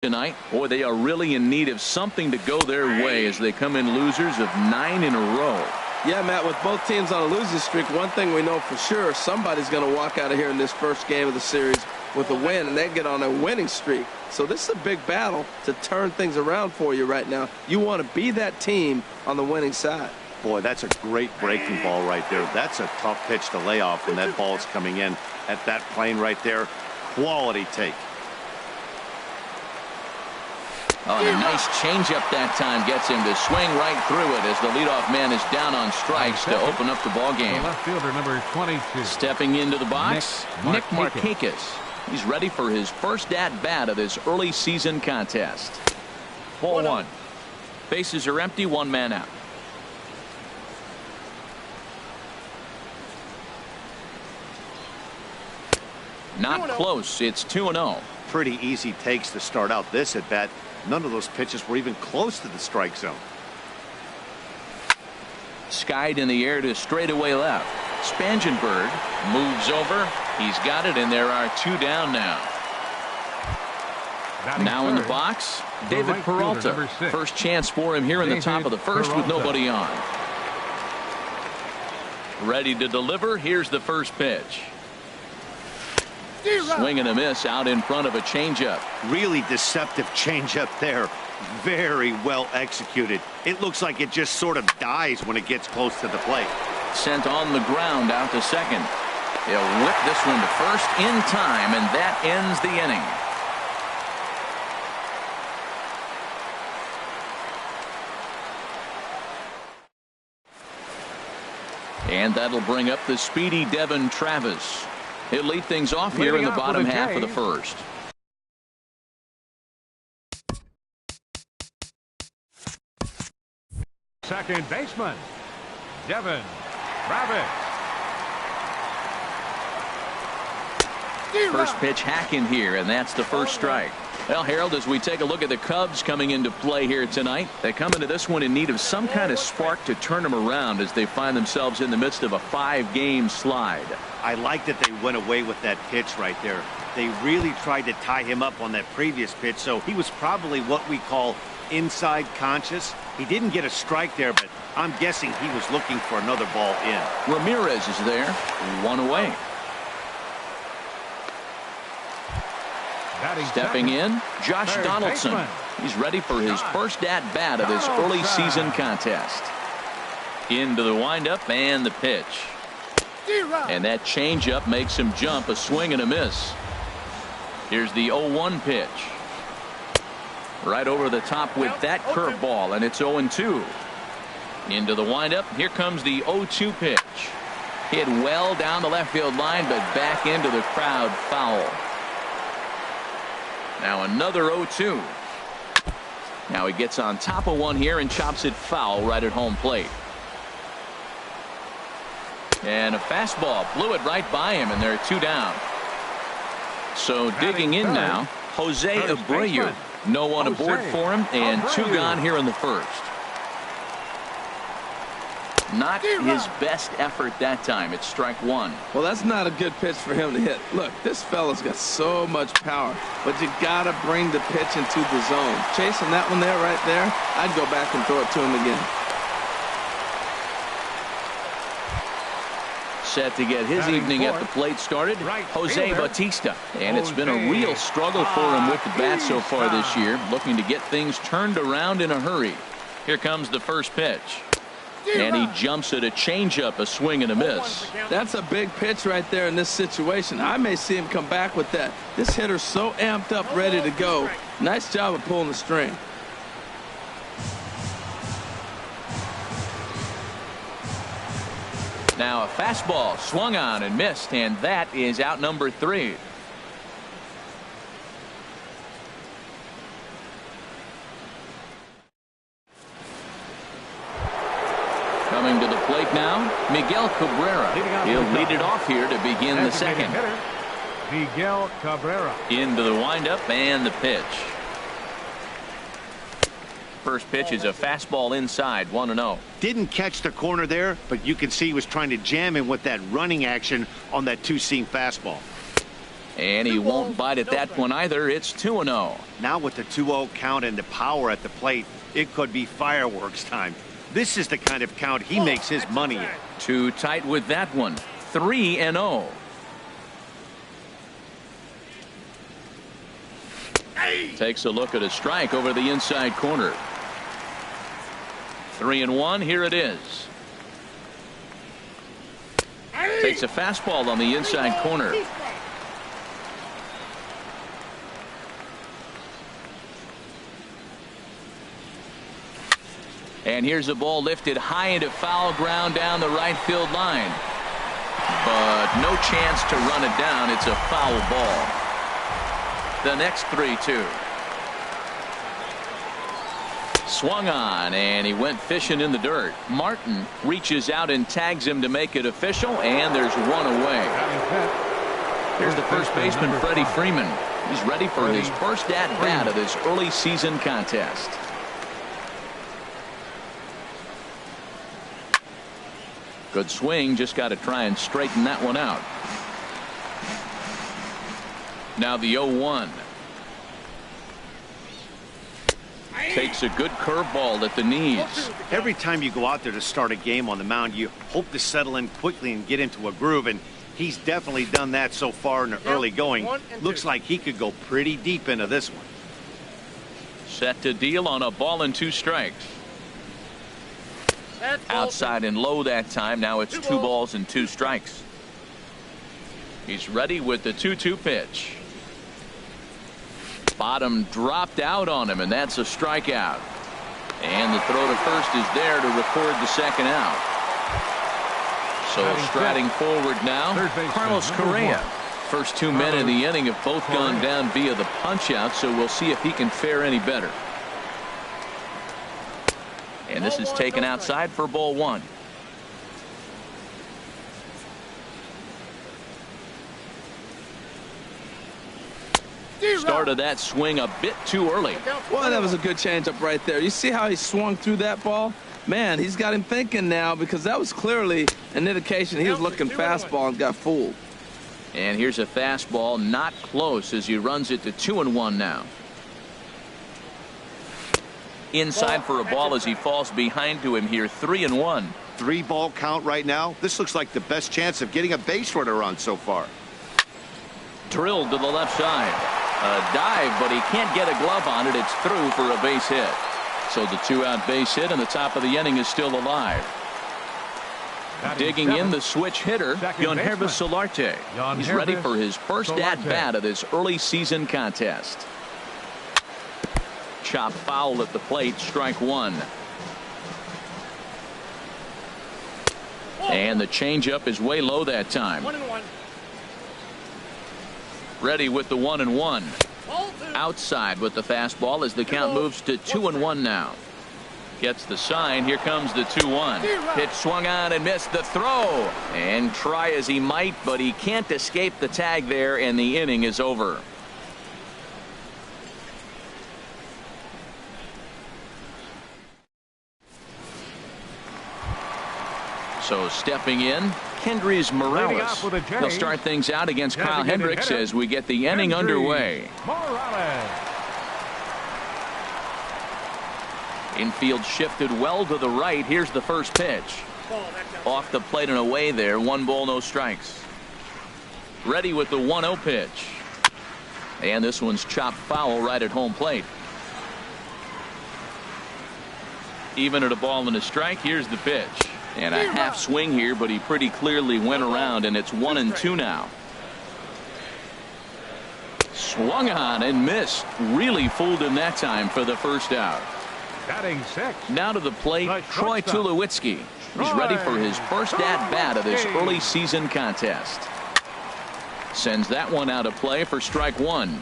tonight. Boy, they are really in need of something to go their way as they come in losers of 9 in a row. Yeah, Matt, with both teams on a losing streak, one thing we know for sure, somebody's going to walk out of here in this first game of the series with a win, and they get on a winning streak. So this is a big battle to turn things around for you right now. You want to be that team on the winning side. Boy, that's a great breaking ball right there. That's a tough pitch to lay off when that ball is coming in at that plane right there. Quality take. Oh, and a nice changeup that time gets him to swing right through it as the leadoff man is down on strikes to open up the ball game. Left fielder number 22. Stepping into the box, Nick Markakis. He's ready for his first at-bat of this early season contest. Ball one. Bases are empty, one man out. Not close. It's 2-0. Pretty easy takes to start out this at bat. None of those pitches were even close to the strike zone. Skied in the air to straightaway left. Spangenberg moves over. He's got it, and there are 2 down now. Now in the box, David Peralta. First chance for him here in the top of the first with nobody on. Ready to deliver. Here's the first pitch. Swing and a miss out in front of a changeup. Really deceptive changeup there. Very well executed. It looks like it just sort of dies when it gets close to the plate. Sent on the ground out to second. He'll whip this one to first in time, and that ends the inning. And that'll bring up the speedy Devin Travis. He'll lead things off here in the bottom half of the first. Second baseman, Devin Travis. First pitch hacking here, and that's the first strike. Well, Harold, as we take a look at the Cubs coming into play here tonight, they come into this one in need of some kind of spark to turn them around as they find themselves in the midst of a 5-game slide. I like that they went away with that pitch right there. They really tried to tie him up on that previous pitch, so he was probably what we call inside conscious. He didn't get a strike there, but I'm guessing he was looking for another ball in. Ramirez is there, 1 away. Stepping in, Josh Donaldson. He's ready for his first at-bat of this early season contest. Into the windup and the pitch. And that changeup makes him jump. A swing and a miss. Here's the 0-1 pitch. Right over the top with that curveball, and it's 0-2. Into the windup. Here comes the 0-2 pitch. Hit well down the left field line, but back into the crowd, foul. Now another 0-2. Now he gets on top of one here and chops it foul right at home plate. And a fastball blew it right by him, and there are 2 down. So digging in now, Jose Abreu. No one aboard for him, and 2 gone here in the first. Not his best effort that time. It's strike 1. Well, that's not a good pitch for him to hit. Look, this fella's got so much power, but you got to bring the pitch into the zone. Chasing that one there, right there, I'd go back and throw it to him again. Set to get his evening at the plate started, Jose Bautista. And it's been a real struggle for him with the bat so far this year, looking to get things turned around in a hurry. Here comes the first pitch. And he jumps at a changeup, a swing and a miss. That's a big pitch right there in this situation. I may see him come back with that. This hitter's so amped up, ready to go. Nice job of pulling the string. Now a fastball swung on and missed, and that is out number 3. Coming to the plate now, Miguel Cabrera. He'll lead it off here to begin the second. Miguel Cabrera. Into the windup and the pitch. First pitch is a fastball inside, 1-0. Didn't catch the corner there, but you can see he was trying to jam him with that running action on that 2-seam fastball. And he won't bite at that one either. It's 2-0. Now with the 2-0 count and the power at the plate, it could be fireworks time. This is the kind of count he makes his money in. Too tight with that one. 3-0. Takes a look at a strike over the inside corner. 3-1. Here it is. Takes a fastball on the inside corner. And here's a ball lifted high into foul ground down the right field line. But no chance to run it down. It's a foul ball. The next 3-2. Swung on, and he went fishing in the dirt. Martin reaches out and tags him to make it official, and there's one away. Here's the first baseman, Freddie Freeman. He's ready for his first at-bat of this early season contest. Good swing, just got to try and straighten that one out. Now the 0-1. Takes a good curveball at the knees. Every time you go out there to start a game on the mound, you hope to settle in quickly and get into a groove, and he's definitely done that so far in the early going. Looks like he could go pretty deep into this one. Set to deal on a ball and 2 strikes. Outside and low that time. Now it's 2 balls and 2 strikes. He's ready with the 2-2 pitch. Bottom dropped out on him, and that's a strikeout. And the throw to first is there to record the second out. So striding forward now, Carlos Correa. First 2 men in the inning have both gone down via the punch out, so we'll see if he can fare any better. And this is taken outside for ball 1. Started that swing a bit too early. Well, that was a good changeup right there. You see how he swung through that ball? Man, he's got him thinking now, because that was clearly an indication he was looking fastball and got fooled. And here's a fastball, not close, as he runs it to 2-1 now. Inside for a ball as he falls behind to him here. 3-1. 3-ball count right now. This looks like the best chance of getting a base runner on so far. Drilled to the left side. A dive, but he can't get a glove on it. It's through for a base hit. So the 2-out base hit, and the top of the inning is still alive. Digging in the switch hitter, Yangervis Solarte. He's ready for his first at-bat of this early season contest. Chop foul at the plate, strike 1. And the changeup is way low that time. 1-1. Ready with the 1-1. Outside with the fastball as the count moves to 2-1 now. Gets the sign. Here comes the 2-1. Pitch swung on and missed the throw. And try as he might, but he can't escape the tag there, and the inning is over. So stepping in, Kendrys Morales. They'll start things out against Kyle Hendricks as we get the inning underway. Infield shifted well to the right. Here's the first pitch. Off the plate and away there. 1 ball, no strikes. Ready with the 1-0 pitch. And this one's chopped foul right at home plate. Even at a ball and a strike. Here's the pitch. And a half swing here, but he pretty clearly went around, and it's 1-2 now. Swung on and missed. Really fooled him that time for the first out. Batting 6. Now to the plate, Troy Tulowitzki. He's ready for his first at-bat of this early season contest. Sends that one out of play for strike 1.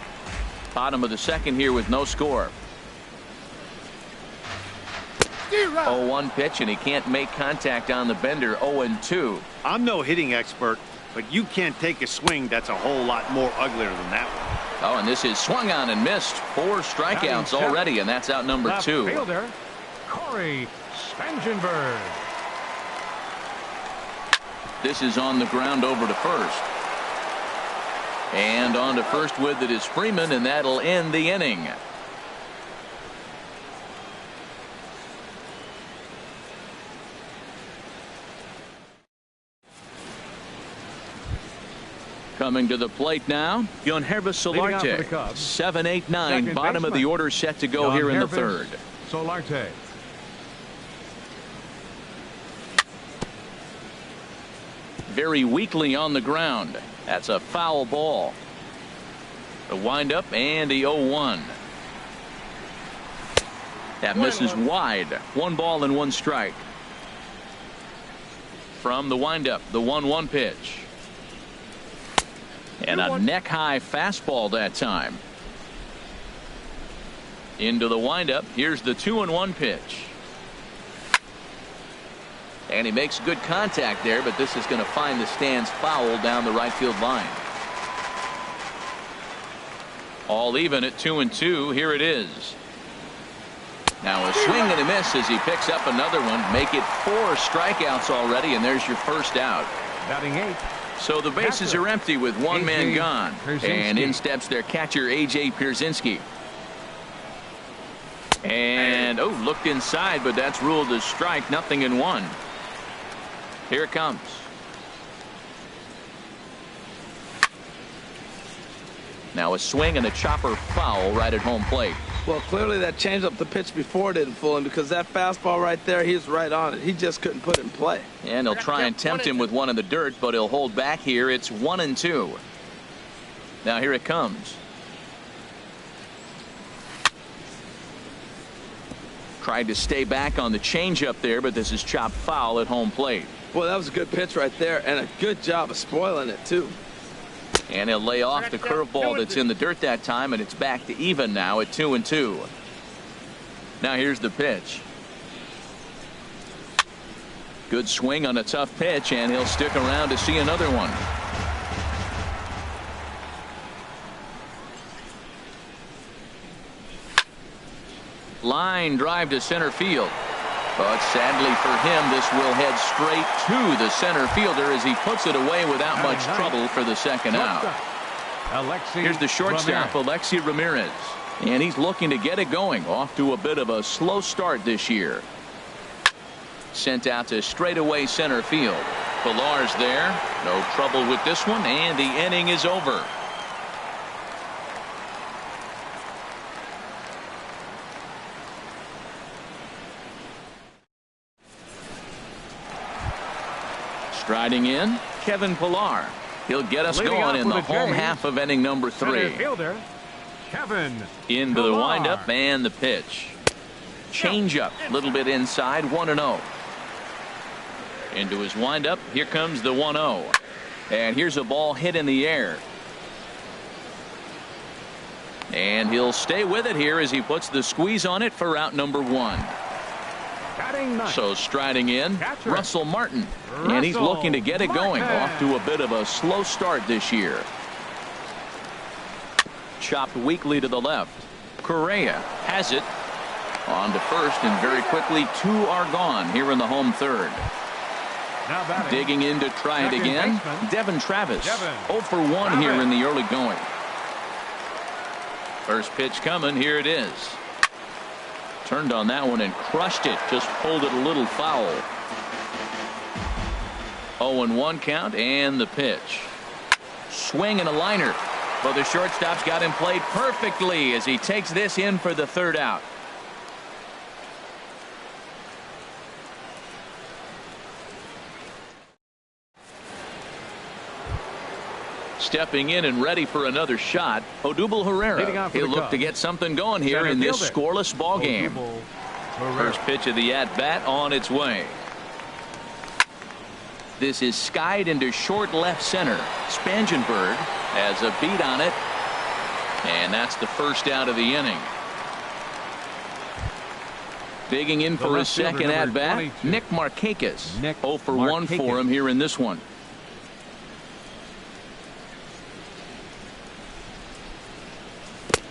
Bottom of the second here with no score. 0-1 pitch, and he can't make contact on the bender. 0-2. I'm no hitting expert, but you can't take a swing that's a whole lot more uglier than that one. Oh, and this is swung on and missed. 4 strikeouts already, and that's out number 2. Fielder, Corey Spangenberg. This is on the ground over to first. And on to first with it is Freeman, and that'll end the inning. Coming to the plate now, Yangervis Solarte. 7-8-9, bottom of the order set to go here in the third. Solarte. Very weakly on the ground. That's a foul ball. The windup and the 0-1. That misses wide. 1 ball and 1 strike. From the windup, the 1-1 pitch. And a neck-high fastball that time. Into the windup. Here's the 2-1 pitch. And he makes good contact there, but this is going to find the stands foul down the right field line. All even at 2-2. Here it is. Now a swing and a miss as he picks up another one. Make it 4 strikeouts already, and there's your first out. Batting 8. So the bases are empty with 1 man gone. And in steps their catcher, A.J. Pierzynski. And, looked inside, but that's ruled as strike. 0-1. Here it comes. Now a swing and a chopper foul right at home plate. Well, clearly that changeup the pitch before didn't fool him, because that fastball right there, he was right on it. He just couldn't put it in play. And he'll try and tempt him with one in the dirt, but he'll hold back here. It's 1-2. Now here it comes. Tried to stay back on the changeup there, but this is chopped foul at home plate. Boy, that was a good pitch right there, and a good job of spoiling it, too. And he'll lay off the curveball that's in the dirt that time, and it's back to even now at 2-2. Now here's the pitch. Good swing on a tough pitch, and he'll stick around to see another one. Line drive to center field. But sadly for him, this will head straight to the center fielder as he puts it away without much trouble for the second out. Here's the shortstop, Alexi Ramirez. And he's looking to get it going. Off to a bit of a slow start this year. Sent out to straightaway center field. Pilar's there. No trouble with this one, and the inning is over. Striding in, Kevin Pillar. He'll get us going in the home half of inning number 3. Kevin into the windup and the pitch. Changeup, a little bit inside, 1-0. Into his windup, here comes the 1-0. And here's a ball hit in the air. And he'll stay with it here as he puts the squeeze on it for out number 1. So striding in, Russell Martin. And he's looking to get it going. Off to a bit of a slow start this year. Chopped weakly to the left. Correa has it. On to first, and very quickly 2 are gone here in the home third. Digging in to try it again, Devin Travis. 0 for 1 here in the early going. First pitch coming. Here it is. Turned on that one and crushed it. Just pulled it a little foul. 0-1 count, and the pitch. Swing and a liner. Well, the shortstop's got him played perfectly as he takes this in for the third out. Stepping in and ready for another shot, Odubel Herrera. He'll look to get something going here in this scoreless ball game. First pitch of the at-bat on its way. This is skied into short left center. Spangenberg has a beat on it, and that's the first out of the inning. Digging in for his second at-bat, Nick Markakis. 0 for 1 for him here in this one.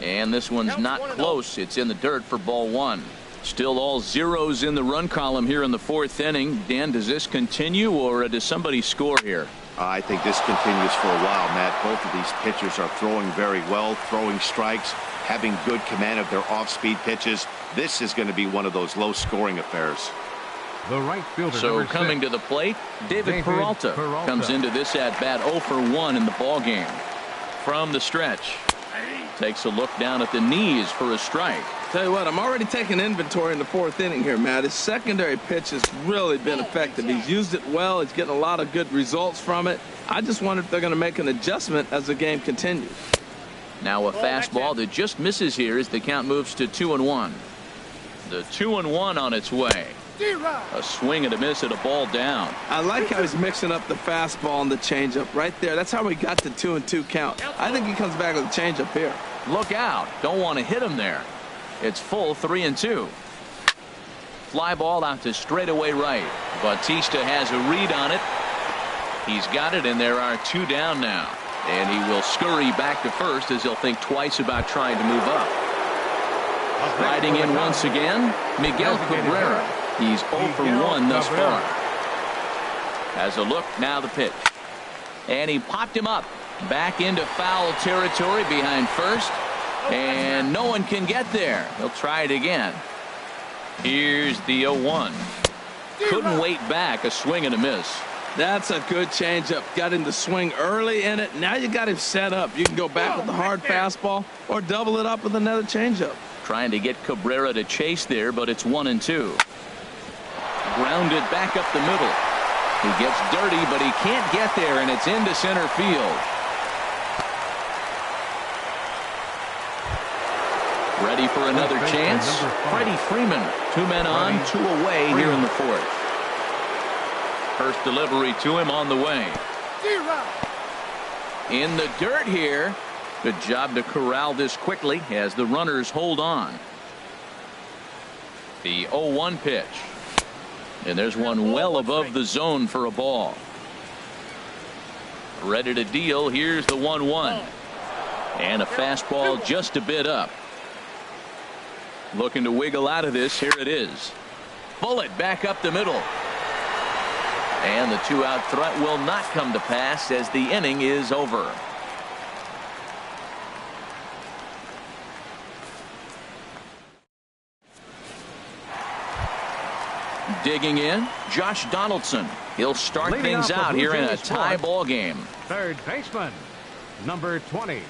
And this one's not close. It's in the dirt for ball 1. Still all zeros in the run column here in the 4th inning. Dan, does this continue, or does somebody score here? I think this continues for a while, Matt. Both of these pitchers are throwing very well, throwing strikes, having good command of their off-speed pitches. This is going to be one of those low-scoring affairs. The right fielder. So coming to the plate, David Peralta comes into this at-bat 0 for 1 in the ball game. From the stretch, takes a look down at the knees for a strike. Tell you what, I'm already taking inventory in the 4th inning here, Matt. His secondary pitch has really been effective. He's used it well. He's getting a lot of good results from it. I just wonder if they're going to make an adjustment as the game continues. Now a fastball that just misses here as the count moves to 2-1. The 2-1 on its way. A swing and a miss at a ball down. I like how he's mixing up the fastball and the changeup right there. That's how we got the 2-2 count. I think he comes back with a changeup here. Look out. Don't want to hit him there. It's full 3-2. Fly ball out to straightaway right. Bautista has a read on it. He's got it, and there are 2 down now. And he will scurry back to first as he'll think twice about trying to move up. Riding in once again, Miguel Cabrera. He's 0 for 1 thus far. Has a look, now the pitch. And he popped him up. Back into foul territory behind first. And no one can get there. He'll try it again. Here's the 0-1. Couldn't wait back. A swing and a miss. That's a good changeup. Got him to swing early in it. Now you got him set up. You can go back with the hard fastball or double it up with another changeup. Trying to get Cabrera to chase there, but it's 1-2. Grounded back up the middle. He gets dirty, but he can't get there, and it's into center field. Ready for another chance. Freddie Freeman. 2 men on, 2 away here in the 4th. First delivery to him on the way. In the dirt here. Good job to corral this quickly as the runners hold on. The 0-1 pitch. And there's one well above the zone for a ball. Ready to deal. Here's the 1-1. And a fastball just a bit up. Looking to wiggle out of this. Here it is. Bullet back up the middle. And the 2-out threat will not come to pass as the inning is over. Digging in, Josh Donaldson. He'll start things out here in a tie ball game. Third baseman, number 20.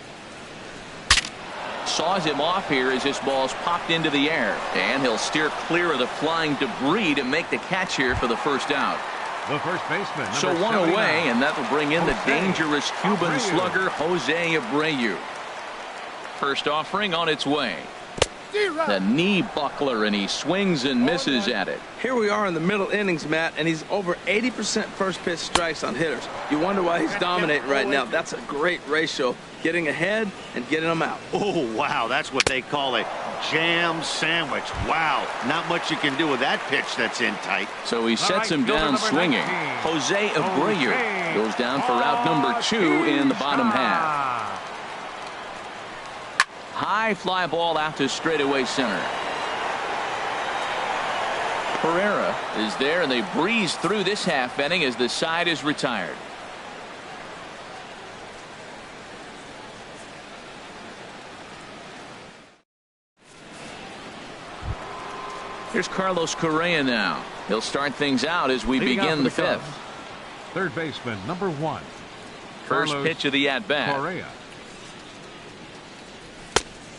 Saws him off here as this ball's popped into the air. And he'll steer clear of the flying debris to make the catch here for the first out. The first baseman. So 1 away, and that will bring in the dangerous Cuban slugger Jose Abreu. First offering on its way. The knee buckler, and he swings and misses at it. Here we are in the middle innings, Matt, and he's over 80% first pitch strikes on hitters. You wonder why he's dominating right now. That's a great ratio. Getting ahead and getting them out. Oh, wow. That's what they call a jam sandwich. Wow. Not much you can do with that pitch that's in tight. So he sets him down swinging. Jose Abreu goes down for out number 2 in the bottom half. High fly ball out to straightaway center. Pereira is there, and they breeze through this half inning as the side is retired. Here's Carlos Correa now. He'll start things out as we begin the 5th. Third baseman, number 1. First pitch of the at-bat. Correa.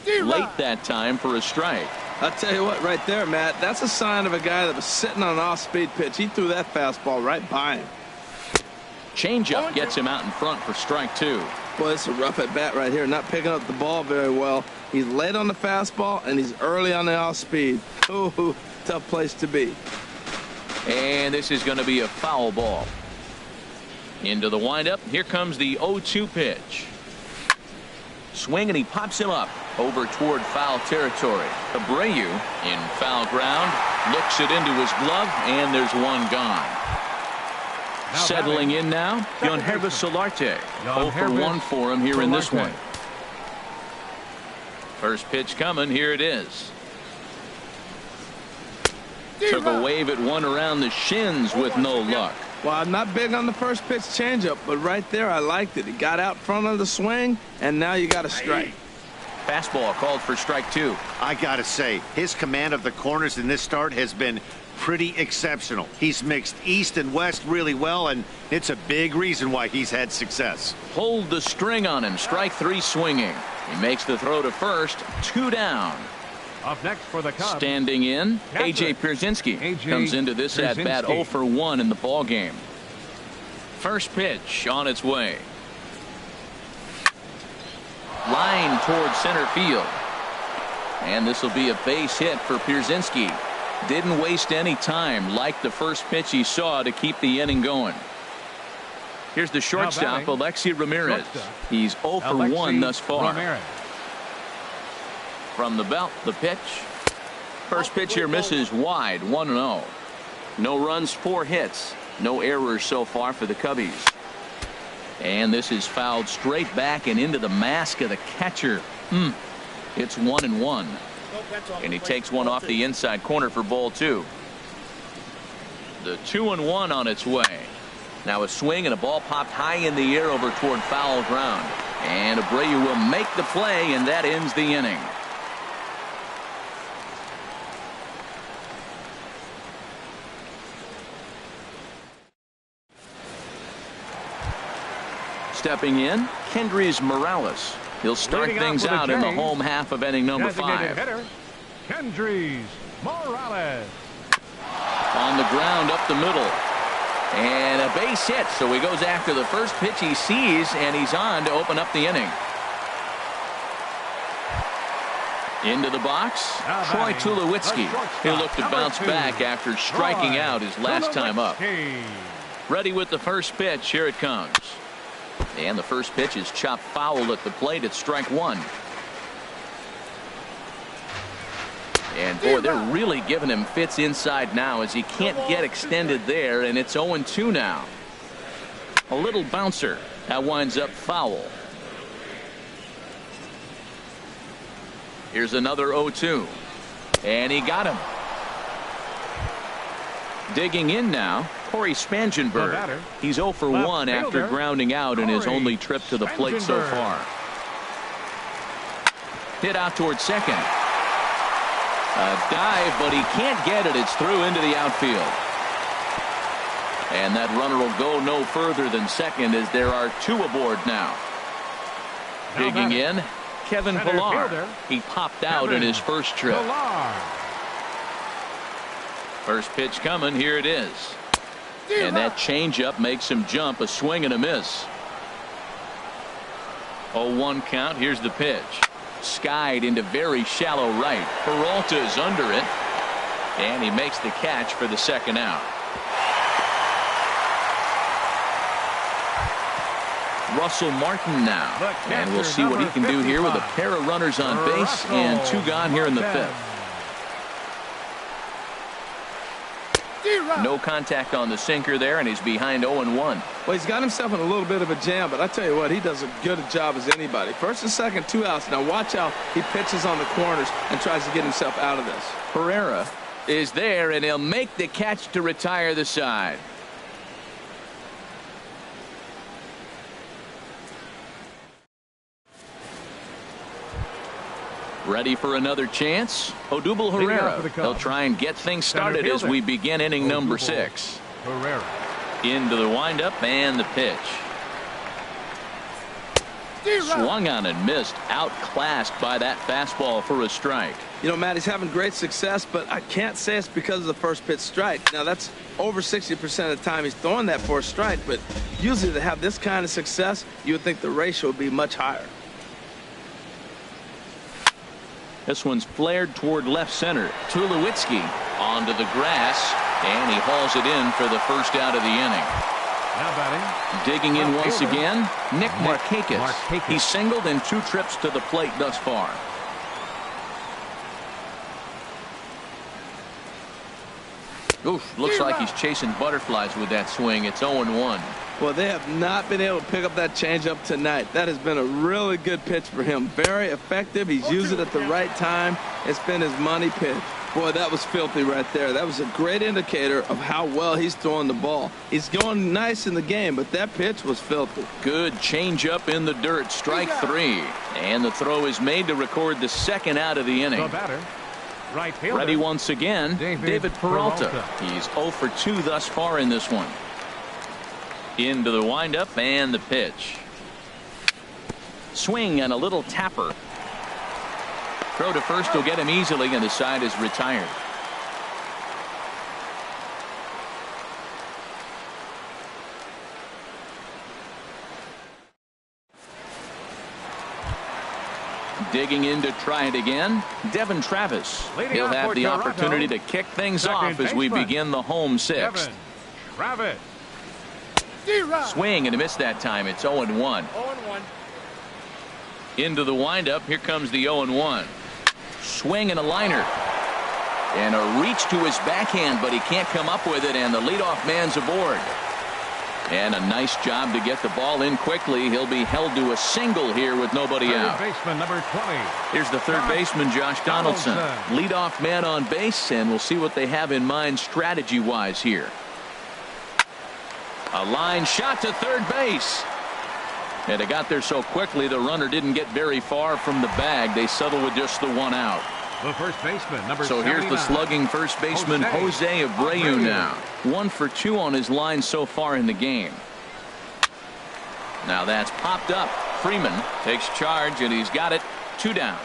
Late that time for a strike. I'll tell you what, right there, Matt, that's a sign of a guy that was sitting on an off-speed pitch. He threw that fastball right by him. Changeup gets him out in front for strike 2. Boy, it's a rough at bat right here. Not picking up the ball very well. He's late on the fastball, and he's early on the off-speed. Ooh, tough place to be. And this is going to be a foul ball. Into the windup. Here comes the 0-2 pitch. Swing, and he pops him up over toward foul territory. Abreu in foul ground, looks it into his glove, and there's one gone. Settling in now, Yangervis Solarte. 0 for 1 for him here in this one. First pitch coming. Here it is. Took a wave at one around the shins with no luck. Well, I'm not big on the first pitch changeup, but right there I liked it. He got out front of the swing, and now you got a strike. Fastball called for strike 2. I gotta say, his command of the corners in this start has been pretty exceptional. He's mixed east and west really well, and it's a big reason why he's had success. Hold the string on him. Strike 3 swinging. He makes the throw to first. 2 down. Up next for the Cubs. Standing in, A.J. Pierzynski comes into this at bat 0 for 1 in the ball game. First pitch on its way. Line towards center field. And this will be a base hit for Pierzynski. Didn't waste any time like the first pitch he saw to keep the inning going. Here's the shortstop, Alexi Ramirez. He's 0 for 1 thus far. Ramirez. From the belt, the pitch. First pitch here misses wide, 1-0. No runs, 4 hits. No errors so far for the Cubbies. And this is fouled straight back and into the mask of the catcher. It's 1-1. And he takes one off the inside corner for ball 2. The 2-1 on its way. Now a swing and a ball popped high in the air over toward foul ground. And Abreu will make the play, and that ends the inning. Stepping in, Kendrys Morales. He'll start things out in the home half of inning number 5. Hitter, Kendrys Morales. On the ground up the middle. And a base hit, so he goes after the first pitch he sees, and he's on to open up the inning. Into the box, Troy Tulowitzki. He'll look to bounce back after striking out his last time up. Ready with the first pitch. Here it comes. And the first pitch is chopped foul at the plate. It's strike 1. And boy, they're really giving him fits inside now as he can't get extended there, and it's 0-2 now. A little bouncer. That winds up foul. Here's another 0-2. And he got him. Digging in now, Corey Spangenberg. He's 0 for 1 after grounding out in his only trip to the plate so far. Hit out towards second. A dive, but he can't get it. It's through into the outfield. And that runner will go no further than second as there are 2 aboard now. Digging in, Kevin Pillar. He popped out in his first trip. First pitch coming. Here it is. And that changeup makes him jump. A swing and a miss. 0-1 count. Here's the pitch. Skied into very shallow right. Peralta's under it. And he makes the catch for the second out. Russell Martin now. And we'll see what he can do here with a pair of runners on base and 2 gone here in the 5th. No contact on the sinker there, and he's behind 0-1. Well, he's got himself in a little bit of a jam, but I tell you what, he does a good job as anybody. First and second, 2 outs. Now watch how he pitches on the corners and tries to get himself out of this. Herrera is there, and he'll make the catch to retire the side. Ready for another chance? Odubel Herrera. They'll try and get things started as we begin inning number 6. Herrera. Into the windup and the pitch. Swung on and missed. Outclassed by that fastball for a strike. You know, Matt, he's having great success, but I can't say it's because of the first pitch strike. Now, that's over 60% of the time he's throwing that for a strike, but usually to have this kind of success, you would think the ratio would be much higher. This one's flared toward left center. Tulowitzki onto the grass, and he hauls it in for the first out of the inning. Now batting. Digging in once again, Nick Markakis. He's singled in 2 trips to the plate thus far. Oof, looks like he's chasing butterflies with that swing. It's 0-1. Well, they have not been able to pick up that changeup tonight. That has been a really good pitch for him. Very effective. He's used it at the right time. It's been his money pitch. Boy, that was filthy right there. That was a great indicator of how well he's throwing the ball. He's going nice in the game, but that pitch was filthy. Good changeup in the dirt. Strike three. And the throw is made to record the second out of the inning. The batter, right fielder, ready once again, David Peralta. He's 0 for 2 thus far in this one. Into the windup and the pitch. Swing and a little tapper. Throw to first will get him easily, and the side is retired. Digging in to try it again, Devin Travis. He'll have the opportunity to kick things off as we begin the home sixth. Travis. Swing and a miss that time. It's 0-1. Into the windup. Here comes the 0-1. Swing and a liner. And a reach to his backhand, but he can't come up with it, and the leadoff man's aboard. And a nice job to get the ball in quickly. He'll be held to a single here with nobody out. Baseman number 20. Here's the third baseman, Josh Donaldson. Leadoff man on base, and we'll see what they have in mind strategy-wise here. A line shot to third base. And it got there so quickly the runner didn't get very far from the bag. They settled with just the one out. The first baseman, number so 79. Here's the slugging first baseman, Jose Abreu now. 1 for 2 on his line so far in the game. Now that's popped up. Freeman takes charge, and he's got it. 2 down.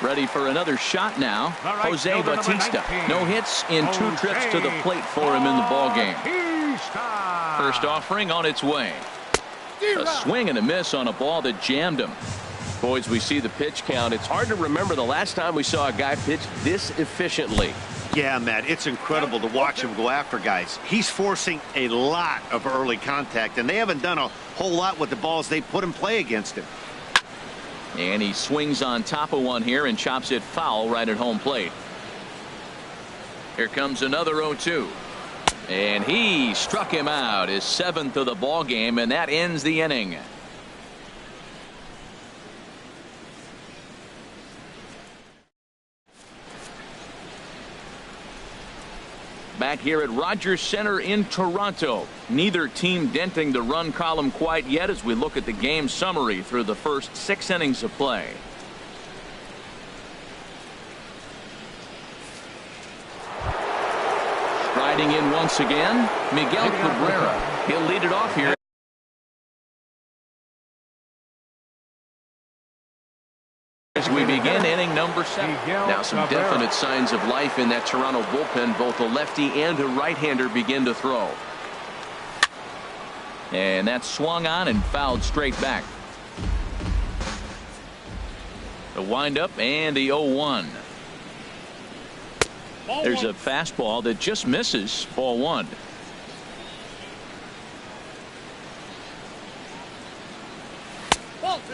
Ready for another shot now. Jose Bautista. No hits in 2 trips to the plate for him in the ballgame. First offering on its way. A swing and a miss on a ball that jammed him. Boys, we see the pitch count. It's hard to remember the last time we saw a guy pitch this efficiently. Yeah, Matt, it's incredible to watch him go after guys. He's forcing a lot of early contact, and they haven't done a whole lot with the balls they put in play against him. And he swings on top of one here and chops it foul right at home plate. Here comes another 0-2. And he struck him out, his 7th of the ball game, and that ends the inning. Back here at Rogers Center in Toronto. Neither team denting the run column quite yet as we look at the game summary through the first 6 innings of play. Striding in once again, Miguel Cabrera. He'll lead it off here. As we begin inning number 7. Now some definite signs of life in that Toronto bullpen. Both a lefty and a right-hander begin to throw. And that's swung on and fouled straight back. The windup and the 0-1. There's a fastball that just misses. Ball 1.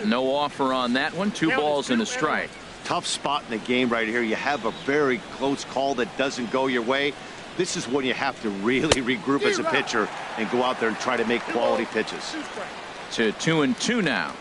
No offer on that one. 2 balls and a strike. Tough spot in the game right here. You have a very close call that doesn't go your way. This is when you have to really regroup as a pitcher and go out there and try to make quality pitches. To 2-2 now.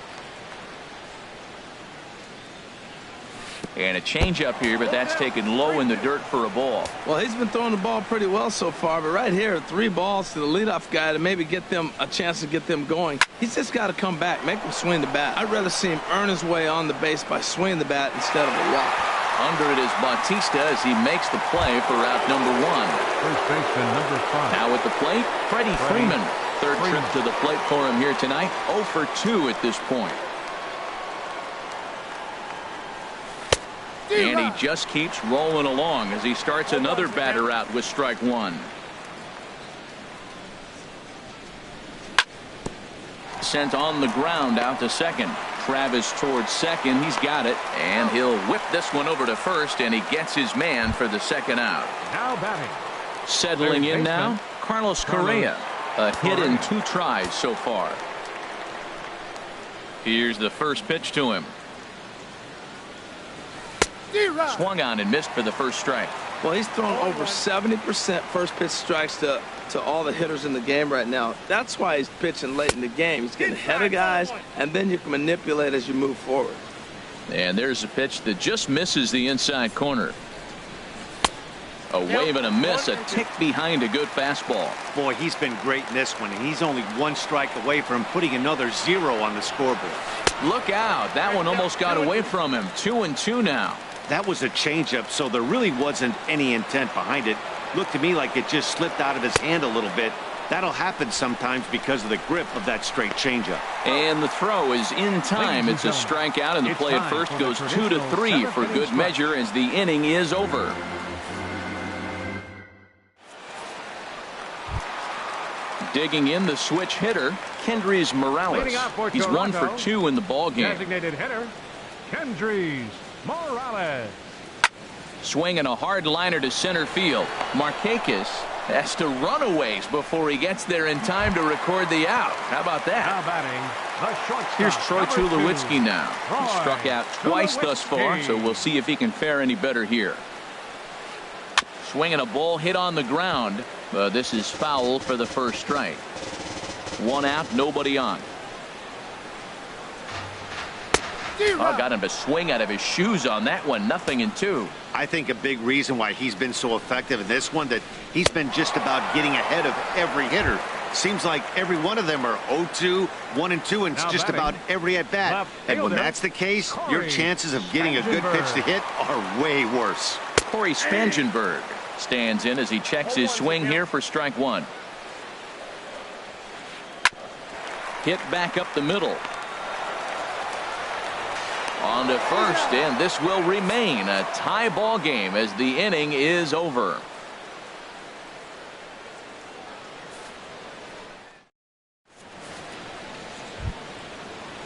And a changeup here, but that's taken low in the dirt for a ball. Well, he's been throwing the ball pretty well so far, but right here, 3 balls to the leadoff guy to maybe get them a chance to get them going. He's just got to come back, make him swing the bat. I'd rather see him earn his way on the base by swinging the bat instead of a walk. Under it is Bautista as he makes the play for out number 1. First baseman number 5. Now at the plate, Freddie Freeman. Third trip to the plate for him here tonight. 0 for 2 at this point. And he just keeps rolling along as he starts another batter out with strike 1. Sent on the ground out to second. Travis towards second. He's got it, and he'll whip this one over to first, and he gets his man for the second out. Now batting. Settling in now, Carlos Correa. A hit in 2 tries so far. Here's the first pitch to him. Swung on and missed for the first strike. Well, he's thrown over 70% first pitch strikes to all the hitters in the game right now. That's why he's pitching late in the game. He's getting ahead of guys, and then you can manipulate as you move forward. And there's a pitch that just misses the inside corner. A wave and a miss, a tick behind a good fastball. Boy, he's been great in this one, and he's only one strike away from putting another 0 on the scoreboard. Look out. That one almost got away from him. 2-2 now. That was a changeup, so there really wasn't any intent behind it. Looked to me like it just slipped out of his hand a little bit. That'll happen sometimes because of the grip of that straight changeup. And the throw is in time. It's a strikeout, and the play at first goes 2-3 for good measure as the inning is over. Digging in the switch hitter, Kendrys Morales. He's 1 for 2 in the ball game. Designated hitter, Kendrys Morales. Swinging a hard liner to center field. Markakis has to run a ways before he gets there in time to record the out. How about that? Now batting, the shortstop. Here's Troy number 2, Tulowitzki now. He struck out twice thus far, so we'll see if he can fare any better here. Swinging a ball hit on the ground. This is foul for the first strike. 1 out, nobody on. Oh, got him to swing out of his shoes on that one. 0-2. I think a big reason why he's been so effective in this one, that he's been just about getting ahead of every hitter. Seems like every one of them are 0-2, 1-2, and it's just about every at bat. And when that's the case, your chances of getting a good pitch to hit are way worse. Corey Spangenberg stands in as he checks his swing here for strike 1. Hit back up the middle. On to first, and this will remain a tie ball game as the inning is over.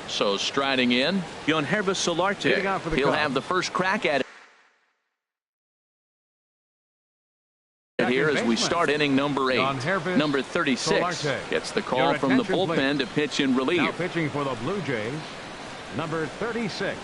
So striding in, Yangervis Solarte. He'll have the first crack at it here as we start inning number 8. Number 36 gets the call from the bullpen to pitch in relief. Now pitching for the Blue Jays, number 36.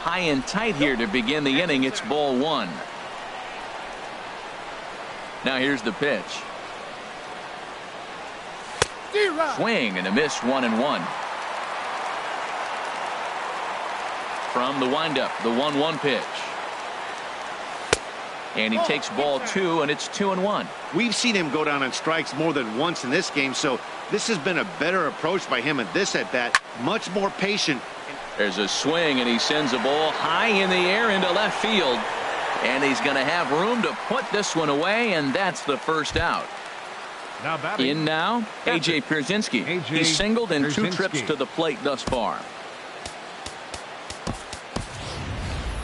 High and tight here to begin the inning. It's ball 1. Now here's the pitch. Swing and a miss. 1-1. From the windup, the 1-1 pitch. And he takes ball 2, and it's 2-1. We've seen him go down on strikes more than once in this game, so this has been a better approach by him at this at bat. Much more patient. There's a swing, and he sends a ball high in the air into left field. And he's going to have room to put this one away, and that's the first out. Now batting. In now, A.J. Pierzynski. He's singled in 2 trips to the plate thus far.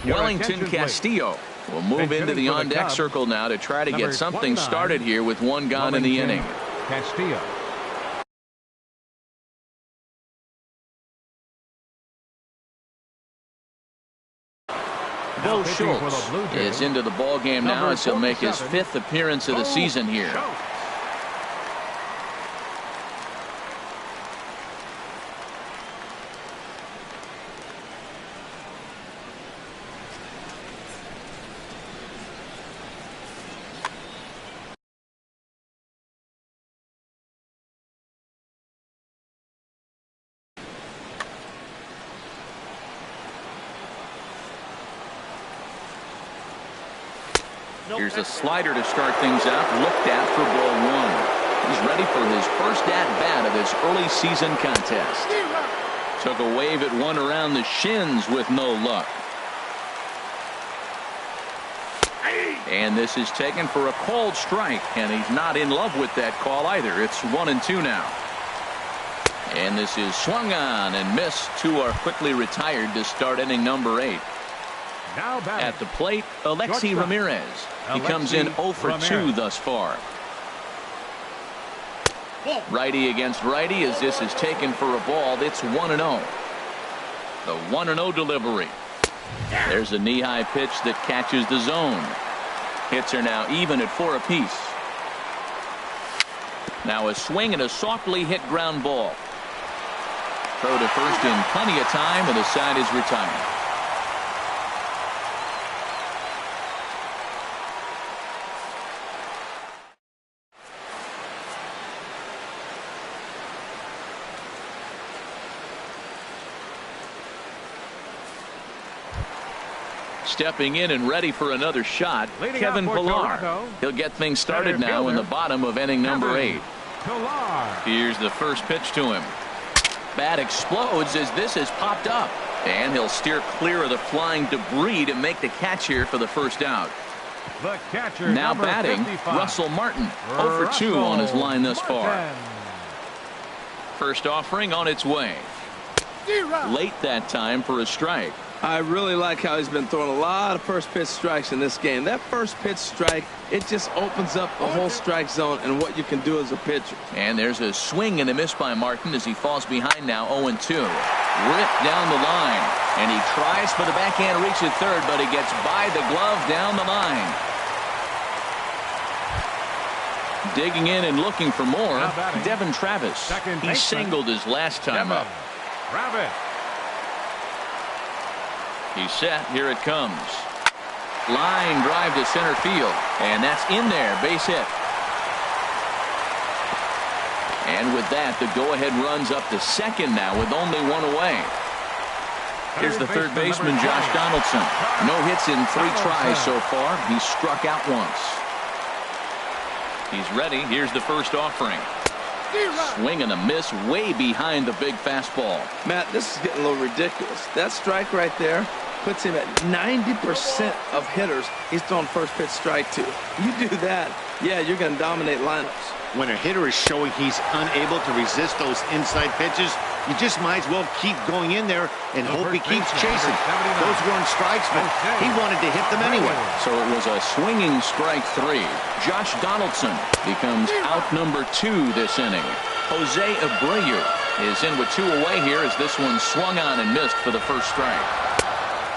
Wellington Castillo will move into the on-deck circle now to try to get something started here with 1 gone in the inning. Castillo. Bo Schultz is into the ball game now as he'll make his 5th appearance of the season here. Here's a slider to start things out. Looked at for ball 1. He's ready for his first at-bat of this early season contest. Took a wave at one around the shins with no luck. And this is taken for a called strike, and he's not in love with that call either. It's 1-2 now. And this is swung on and missed. 2 are quickly retired to start inning number 8. Now at the plate, Alexi Ramirez. He comes in 0 for 2 thus far. Righty against righty as this is taken for a ball. It's 1-0. The 1-0 delivery. There's a knee-high pitch that catches the zone. Hits are now even at 4 apiece. Now a swing and a softly hit ground ball. Throw to first in plenty of time, and the side is retired. Stepping in and ready for another shot, Kevin Pillar. He'll get things started now in the bottom of inning number 8. Here's the first pitch to him. Bat explodes as this has popped up. And he'll steer clear of the flying debris to make the catch here for the first out. The catcher, now batting, 55. Russell Martin. 0 for 2 on his line thus far. First offering on its way. Late that time for a strike. I really like how he's been throwing a lot of first pitch strikes in this game. That first pitch strike, it just opens up the whole strike zone and what you can do as a pitcher. And there's a swing and a miss by Martin as he falls behind now 0-2. Ripped down the line. And he tries for the backhand reach at third, but he gets by the glove down the line. Digging in and looking for more, Devin Travis. He singled his last time up. Travis. He's set. Here it comes. Line drive to center field. And that's in there. Base hit. And with that, the go-ahead runs up to second now with only 1 away. Here's the third baseman, Josh Donaldson. No hits in 3 tries so far. He's struck out once. He's ready. Here's the first offering. Swing and a miss way behind the big fastball. Matt, this is getting a little ridiculous. That strike right there puts him at 90% of hitters he's throwing first pitch strike to. You do that, yeah, you're going to dominate lineups. When a hitter is showing he's unable to resist those inside pitches, you just might as well keep going in there and hope he keeps chasing. Those weren't strikes, but he wanted to hit them anyway. So it was a swinging strike 3. Josh Donaldson becomes out number 2 this inning. Jose Abreu is in with 2 away here as this one swung on and missed for the first strike.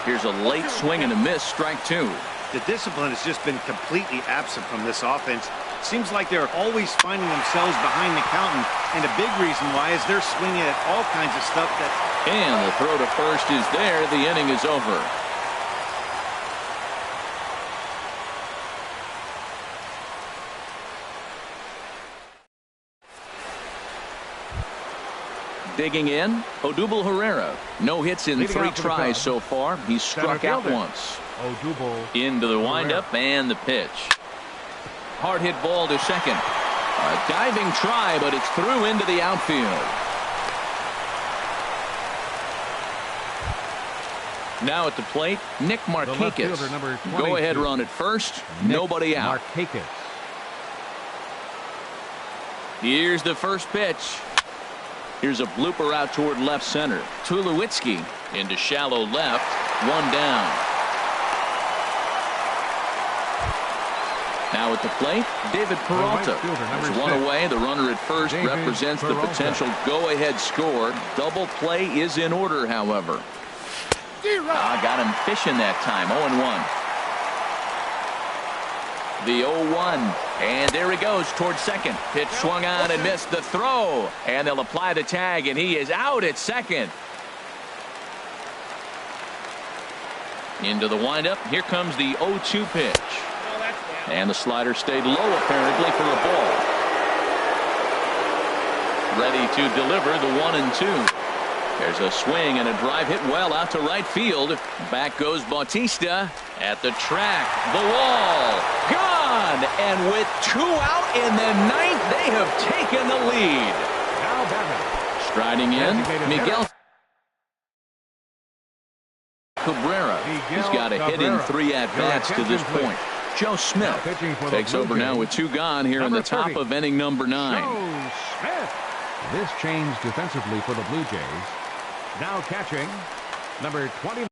Here's a late swing and a miss, strike 2. The discipline has just been completely absent from this offense. Seems like they're always finding themselves behind the counting, and a big reason why is they're swinging at all kinds of stuff that... And the throw to first is there. The inning is over. Digging in, Odubel Herrera. No hits in 3 tries so far. He's struck out once. Into the windup and the pitch. Hard hit ball to second. A diving try, but it's through into the outfield. Now at the plate, Nick Markakis. Go ahead run at first. Nobody out. Here's the first pitch. Here's a blooper out toward left center. Tulowitzki into shallow left. 1 down. Now at the plate, David Peralta. There's 1 away. The runner at first represents the potential go-ahead score. Double play is in order, however. Got him fishing that time. 0-1. The 0-1. And there he goes towards second. Pitch swung on and missed the throw. And they'll apply the tag, and he is out at second. Into the windup. Here comes the 0-2 pitch. And the slider stayed low, apparently, for a ball. Ready to deliver the 1-2. There's a swing and a drive hit well out to right field. Back goes Bautista at the track. The wall. Gone. And with 2 out in the 9th, they have taken the lead. Striding in, Miguel Cabrera. He's got a hit in 3 at-bats to this point. Joe Smith takes over now with 2 gone here in the top of inning number 9. Joe Smith. This changed defensively for the Blue Jays. Now catching, number 29,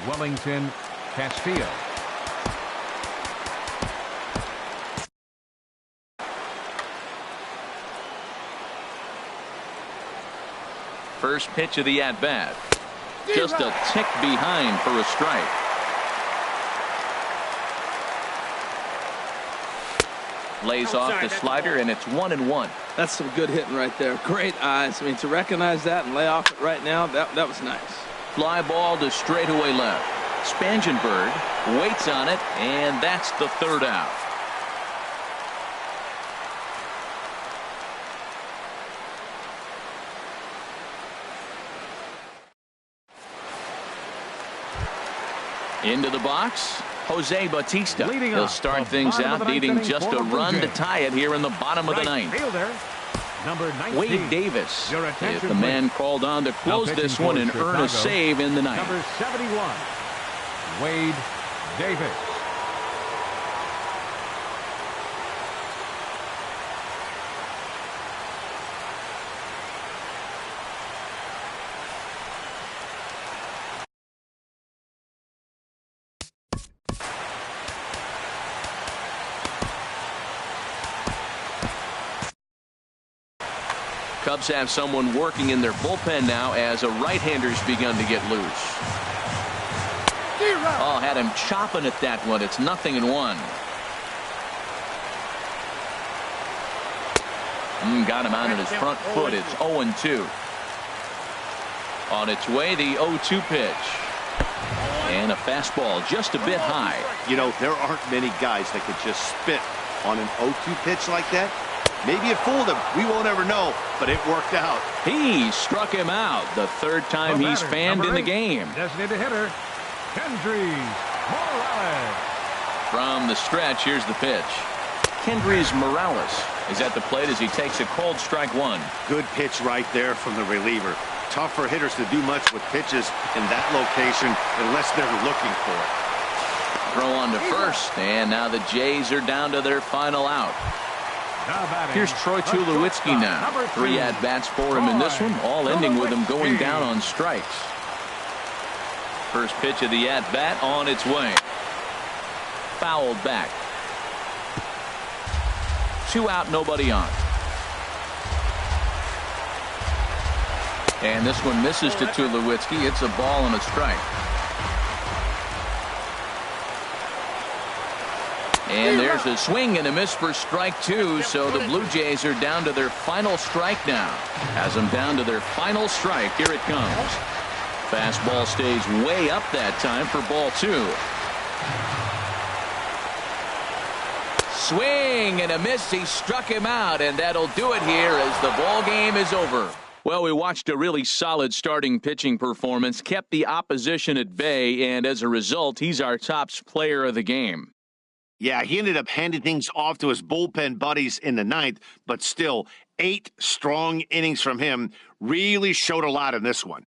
Wellington Castillo. First pitch of the at-bat. Just a tick behind for a strike. Lays off the slider, and it's 1-1. That's some good hitting right there. Great eyes. I mean, to recognize that and lay off it right now, that was nice. Fly ball to straightaway left. Spangenberg waits on it, and that's the third out. Into the box, Jose Bautista. He'll start things out, needing just a run to tie it here in the bottom of the ninth. Wade Davis is the man called on to close this one and earn a save in the ninth. Number 71, Wade Davis. Cubs have someone working in their bullpen now as a right-hander's begun to get loose. Oh, had him chopping at that one. It's 0-1. Got him out on his front foot. It's 0-2. On its way, the 0-2 pitch. And a fastball just a bit high. You know, there aren't many guys that could just spit on an 0-2 pitch like that. Maybe it fooled him. We won't ever know, but it worked out. He struck him out the third time he's fanned in the game. Designated hitter, Kendrys Morales. From the stretch, here's the pitch. Kendrys Morales is at the plate as he takes a cold strike one. Good pitch right there from the reliever. Tough for hitters to do much with pitches in that location unless they're looking for it. Throw on to first, and now the Jays are down to their final out. Here's Troy Tulowitzki now. 3 at-bats for him in this one, all ending with him going down on strikes. First pitch of the at-bat on its way. Fouled back. 2 out, nobody on. And this one misses to Tulowitzki. It's a ball and a strike. And there's a swing and a miss for strike 2, so the Blue Jays are down to their final strike now. Has them down to their final strike. Here it comes. Fastball stays way up that time for ball 2. Swing and a miss. He struck him out, and that'll do it here as the ball game is over. Well, we watched a really solid starting pitching performance, kept the opposition at bay, and as a result, he's our top player of the game. Yeah, he ended up handing things off to his bullpen buddies in the ninth, but still, 8 strong innings from him really showed a lot in this one.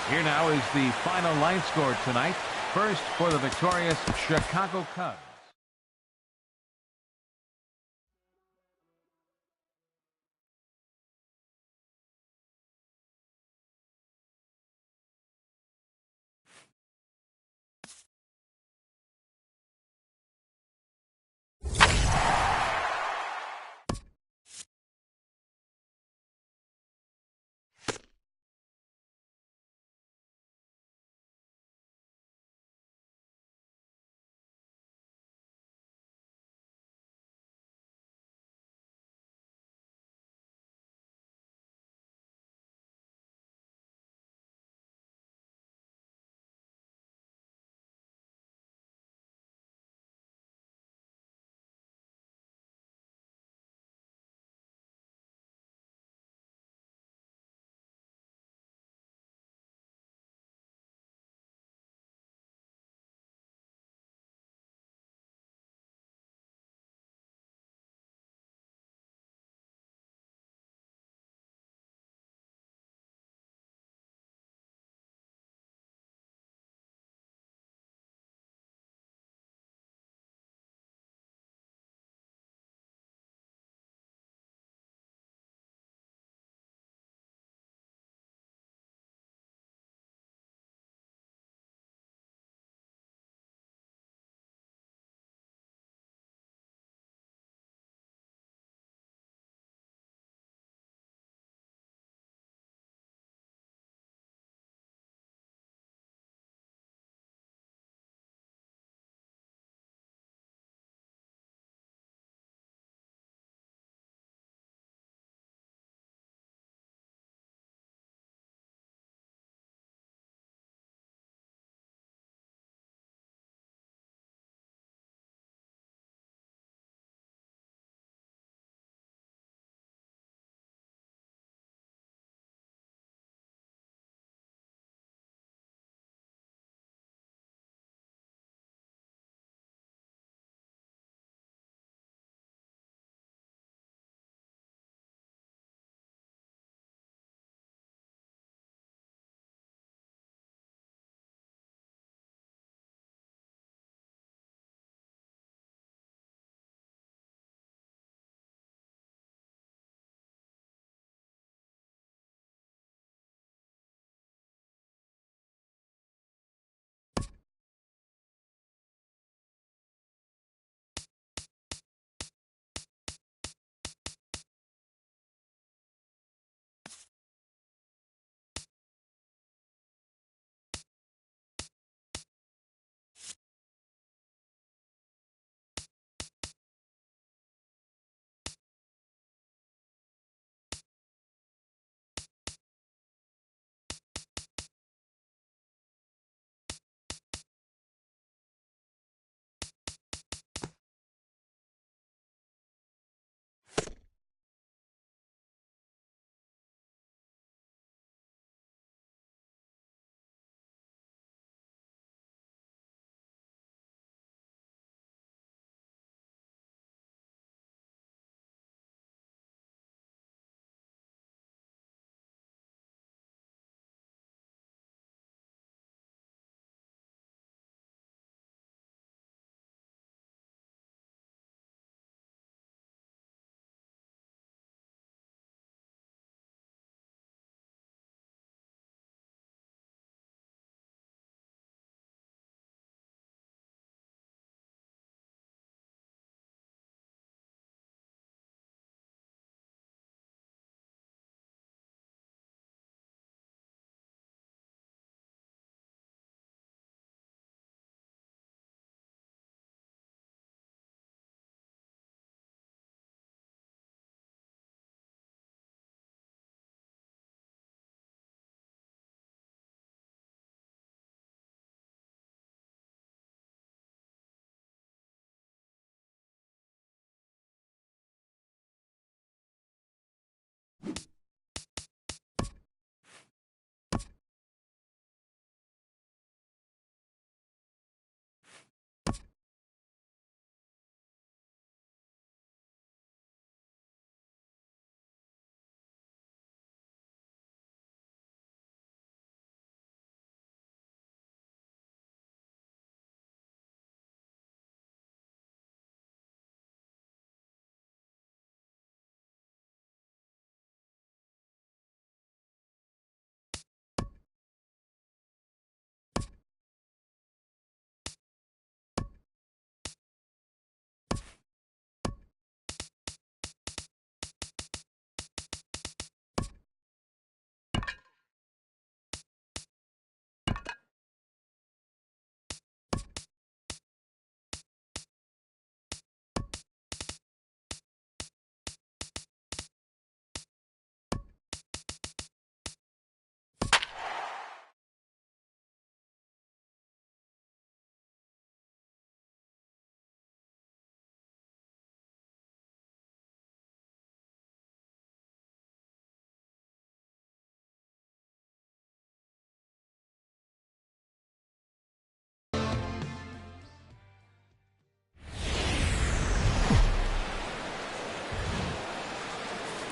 Here now is the final line score tonight. First for the victorious Chicago Cubs.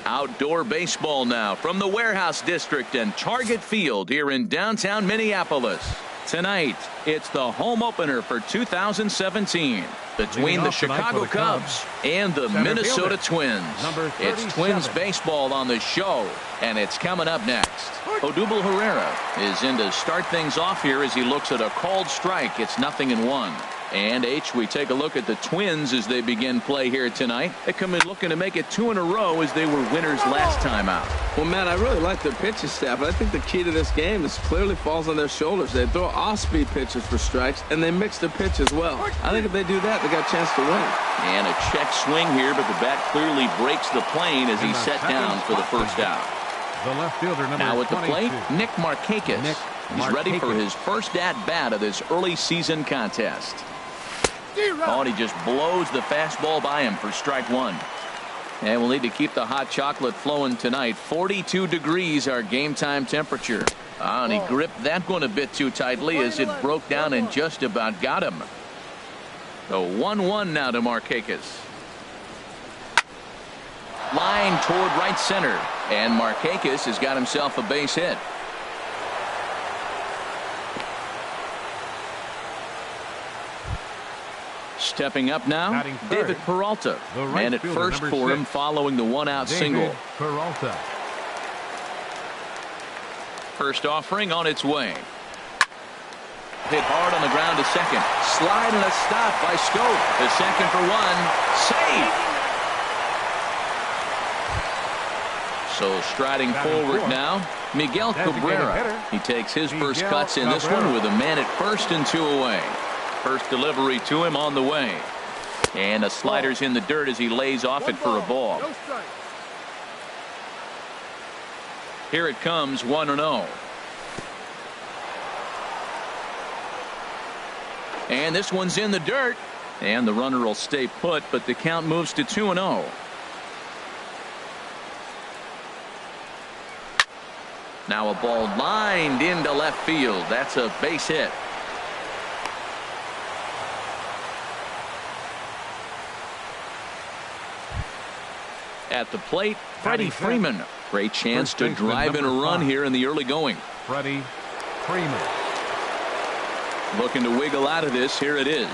Outdoor baseball now from the Warehouse District and Target Field here in downtown Minneapolis. Tonight, it's the home opener for 2017 between the Chicago Cubs and the Minnesota Twins. It's Twins baseball on the show, and it's coming up next. Odubel Herrera is in to start things off here as he looks at a called strike. It's 0-1. And we take a look at the Twins as they begin play here tonight. They come in looking to make it 2 in a row as they were winners last time out. Well, Matt, I really like their pitching staff. I think the key to this game is clearly falls on their shoulders. They throw off-speed pitches for strikes, and they mix the pitch as well. I think if they do that, they got a chance to win. And a check swing here, but the bat clearly breaks the plane as he's set down for the first out. The left fielder, number now at the 22. plate, Nick Markakis. He's ready for his first at-bat of this early season contest. Oh, and he just blows the fastball by him for strike one. And we'll need to keep the hot chocolate flowing tonight. 42 degrees our game time temperature. And he gripped that one a bit too tightly as it broke down and just about got him. So 1-1 now to Markakis. Line toward right center. And Markakis has got himself a base hit. Stepping up now, David Peralta. And at first for him following the one-out single. Peralta. First offering on its way. Hit hard on the ground to second. Slide and a stop by Schoop. The second for one. Safe. So striding forward now, Miguel Cabrera. He takes his first cuts in this one with a man at first and 2 away. First delivery to him on the way. And the slider's in the dirt as he lays off it for a ball. Here it comes, 1-0. And this one's in the dirt. And the runner will stay put, but the count moves to 2-0. Now a ball lined into left field. That's a base hit. At the plate, Freddie Freeman. Great chance to drive in a run here in the early going. Freddie Freeman. Looking to wiggle out of this. Here it is.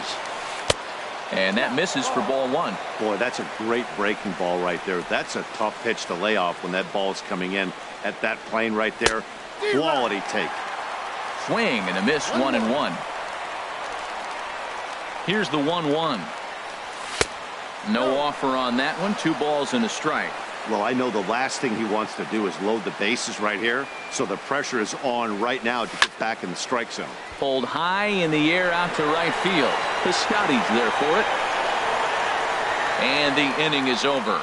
And that misses for ball one. Boy, that's a great breaking ball right there. That's a tough pitch to lay off when that ball's coming in at that plane right there. Quality take. Swing and a miss, 1-1. Here's the 1-1. No offer on that one. 2 balls and a strike. Well, I know the last thing he wants to do is load the bases right here. So the pressure is on right now to get back in the strike zone. Pulled high in the air out to right field. Piscotty's there for it. And the inning is over.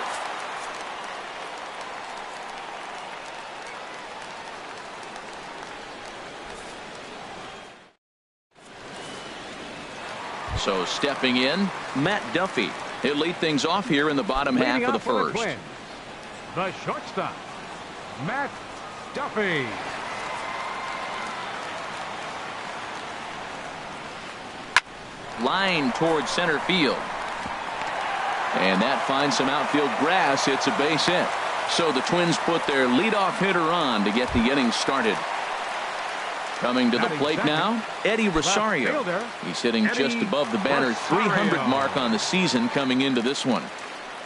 So stepping in, Matt Duffy. He'll lead things off here in the bottom half of the first. The shortstop, Matt Duffy. Line towards center field. And that finds some outfield grass. It's a base hit. So the Twins put their leadoff hitter on to get the inning started. Coming to the plate now, Eddie Rosario. He's hitting just above the banner 300 mark on the season coming into this one.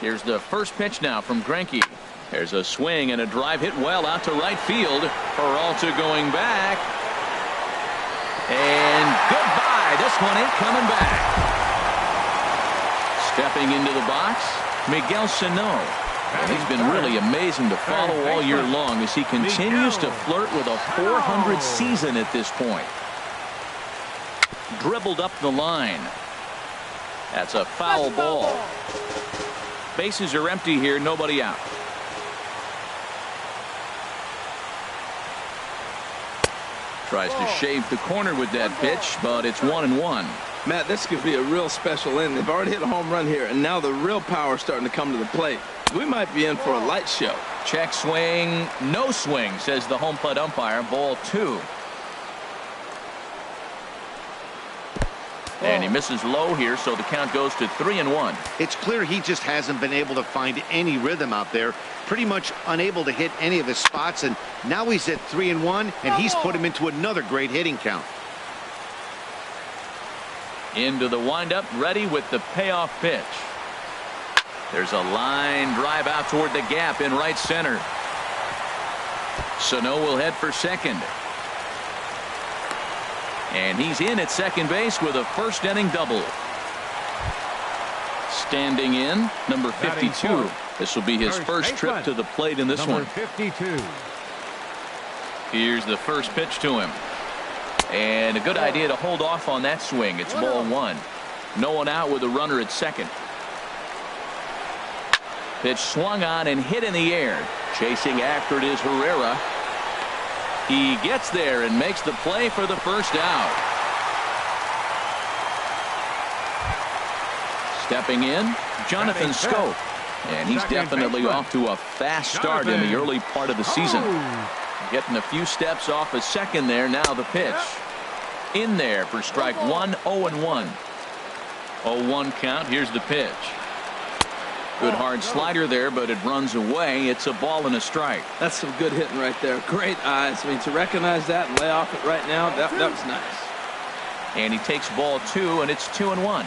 Here's the first pitch now from Greinke. There's a swing and a drive hit well out to right field. Peralta going back. And goodbye. This one ain't coming back. Stepping into the box, Miguel Sano. He's been really amazing to follow all year long as he continues to flirt with a .400 season at this point. Dribbled up the line. That's a foul ball. Bases are empty here, nobody out. Tries to shave the corner with that pitch, but it's 1-1. Matt, this could be a real special inning. They've already hit a home run here, and now the real power is starting to come to the plate. We might be in for a light show. Check swing, no swing, says the home plate umpire. Ball 2. And he misses low here, so the count goes to 3-1. It's clear he just hasn't been able to find any rhythm out there. Pretty much unable to hit any of his spots, and now he's at 3-1, and he's put him into another great hitting count. Into the windup, ready with the payoff pitch. There's a line drive out toward the gap in right center. Sano will head for second. And he's in at second base with a first inning double. Standing in, number 52. This will be his first trip to the plate in this one. 52. Here's the first pitch to him. And a good idea to hold off on that swing. It's ball one. No one out with a runner at second. Pitch swung on and hit in the air. Chasing after it is Herrera. He gets there and makes the play for the first out. Stepping in, Jonathan Schoop. And he's definitely off to a fast start in the early part of the season. Getting a few steps off a second there. Now the pitch. In there for strike one, 0-1. 0-1 count. Here's the pitch. Good hard slider there, but it runs away. It's a ball and a strike. That's some good hitting right there. Great eyes. I mean, to recognize that and lay off it right now, that was nice. And he takes ball two, and it's 2-1.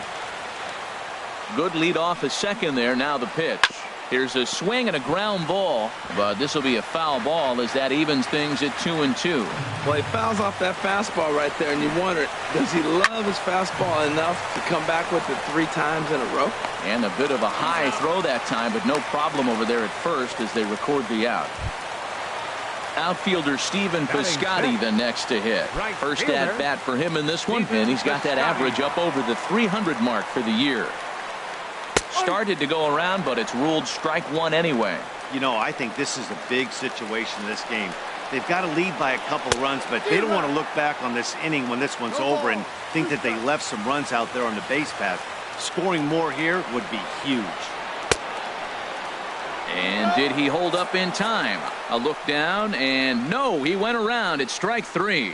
Good lead off a second there. Now the pitch. Here's a swing and a ground ball, but this will be a foul ball as that evens things at 2-2. Well, he fouls off that fastball right there, and you wonder, does he love his fastball enough to come back with it 3 times in a row? And a bit of a high throw that time, but no problem over there at first as they record the out. Outfielder Stephen Piscotty the next to hit. First at bat for him in this one, and he's got that average up over the 300 mark for the year. Started to go around, but it's ruled strike one anyway. You know, I think this is a big situation in this game. They've got to lead by a couple of runs, but they don't want to look back on this inning when this one's over and think that they left some runs out there on the base path. Scoring more here would be huge. And did he hold up in time? A look down, and no, he went around. It's strike 3.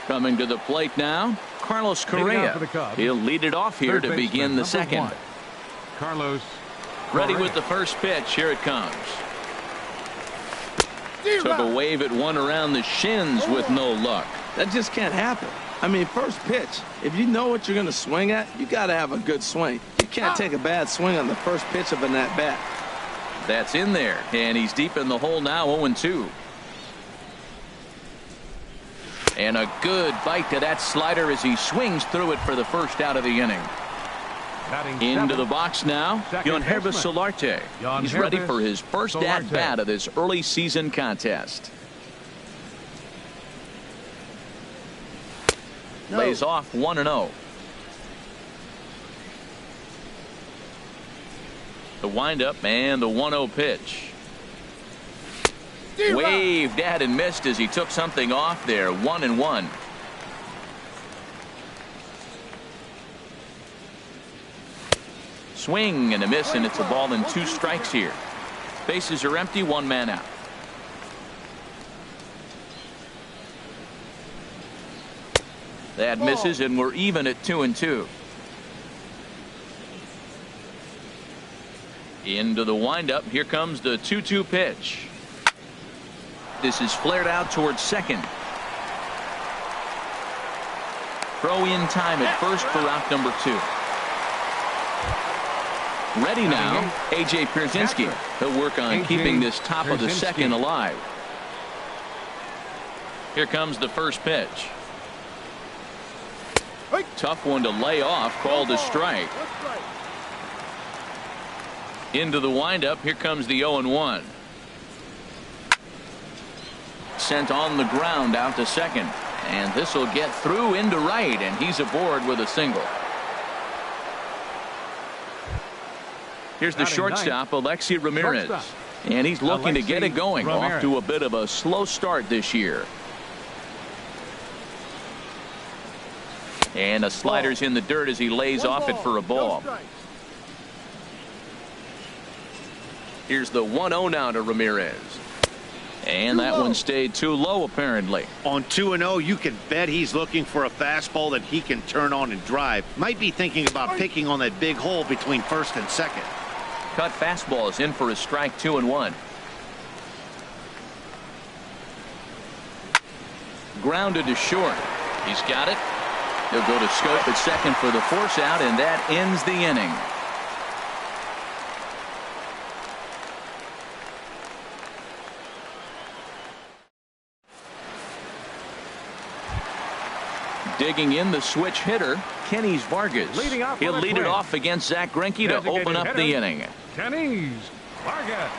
Coming to the plate now, Carlos Correa. He'll lead it off here to begin the second. Carlos ready with the first pitch. Here it comes. Took a wave at one around the shins with no luck. That just can't happen. I mean, first pitch, if you know what you're going to swing at, you got to have a good swing. You can't take a bad swing on the first pitch of an at-bat. That's in there, and he's deep in the hole now, 0-2. And a good bite to that slider as he swings through it for the first out of the inning. Into the box now, Yangervis Solarte. He's ready for his first at-bat of this early season contest. Lays off 1-0. The windup and the 1-0 pitch. Waved at and missed as he took something off there. 1-1. Swing and a miss, and it's a ball and 2 strikes here. Bases are empty, 1 man out. That misses, and we're even at 2-2. Into the windup. Here comes the 2-2 pitch. This is flared out towards second. Throw in time at first for out number 2. Ready now, A.J. Pierzynski. He'll work on keeping this top of the second alive. Here comes the first pitch. Tough one to lay off, called a strike. Into the windup. Here comes the 0-1. Sent on the ground out to second, and this will get through into right, and he's aboard with a single. Here's the shortstop, Alexi Ramirez, and he's looking to get it going. Off to a bit of a slow start this year. And a slider's in the dirt as he lays off it for a ball. Here's the 1-0 now to Ramirez. And that one stayed too low, apparently. On 2-0, you can bet he's looking for a fastball that he can turn on and drive. Might be thinking about picking on that big hole between first and second. Cut fastball is in for a strike, 2-1. Grounded to short. He's got it. He'll go to Schoop at second for the force out, and that ends the inning. Digging in, the switch hitter, Kenys Vargas. He'll lead it off against Zach Greinke to open up the inning. Kenys Vargas.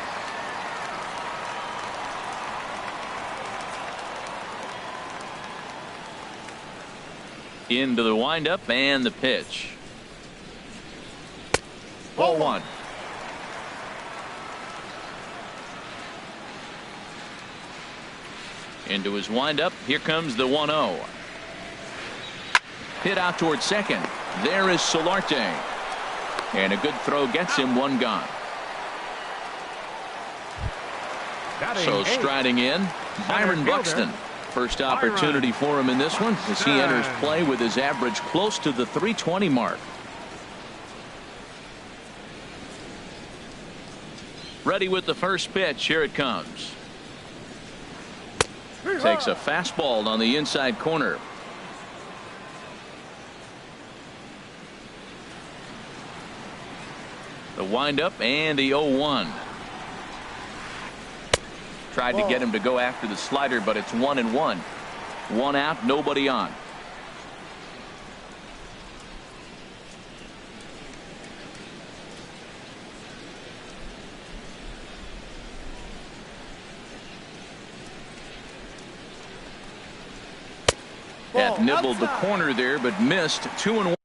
Into the windup and the pitch. Ball one. Into his windup. Here comes the 1-0. Hit out towards second. There is Solarte. And a good throw gets him one gone. So striding in, Byron Buxton. First opportunity for him in this one as he enters play with his average close to the 320 mark. Ready with the first pitch. Here it comes. Takes a fastball on the inside corner. The windup and the 0-1. Tried to get him to go after the slider, but it's 1-1. One out, nobody on. That nibbled the corner there, but missed. 2-1.